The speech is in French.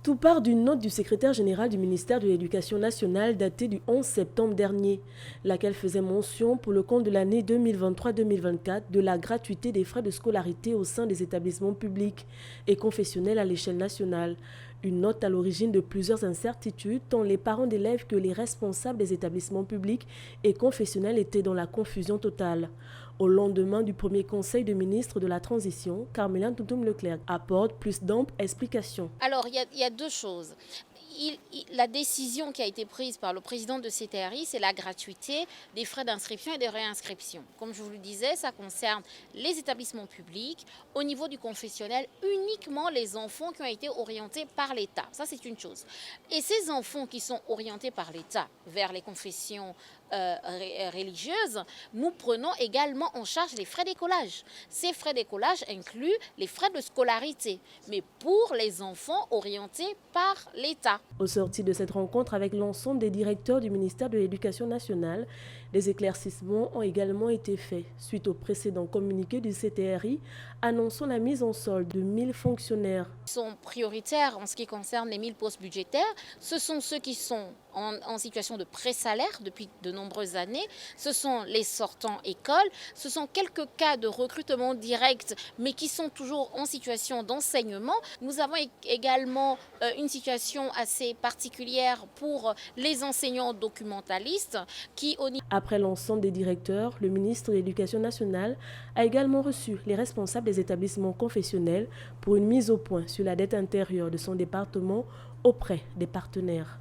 Tout part d'une note du secrétaire général du ministère de l'Éducation nationale datée du 11 septembre dernier, laquelle faisait mention pour le compte de l'année 2023-2024 de la gratuité des frais de scolarité au sein des établissements publics et confessionnels à l'échelle nationale. Une note à l'origine de plusieurs incertitudes, tant les parents d'élèves que les responsables des établissements publics et confessionnels étaient dans la confusion totale. Au lendemain du premier conseil de ministres de la transition, Carméline Toutoum-Leclerc apporte plus d'amples explications. Alors, il y a deux choses. La décision qui a été prise par le président de CTRI, c'est la gratuité des frais d'inscription et de réinscription. Comme je vous le disais, ça concerne les établissements publics. Au niveau du confessionnel, uniquement les enfants qui ont été orientés par l'État. Ça, c'est une chose. Et ces enfants qui sont orientés par l'État vers les confessions religieuses, nous prenons également en charge les frais d'écolage. Ces frais d'écolage incluent les frais de scolarité, mais pour les enfants orientés par l'État. Au sorti de cette rencontre avec l'ensemble des directeurs du ministère de l'Éducation nationale, des éclaircissements ont également été faits suite au précédent communiqué du CTRI annonçant la mise en solde de 1000 fonctionnaires. Ils sont prioritaires en ce qui concerne les 1000 postes budgétaires. Ce sont ceux qui sont en situation de pré-salaire depuis de nombreuses années. Ce sont les sortants écoles. Ce sont quelques cas de recrutement direct, mais qui sont toujours en situation d'enseignement. Nous avons également une situation assez particulière pour les enseignants documentalistes qui, Après l'ensemble des directeurs, le ministre de l'Éducation nationale a également reçu les responsables des établissements confessionnels pour une mise au point sur la dette intérieure de son département auprès des partenaires.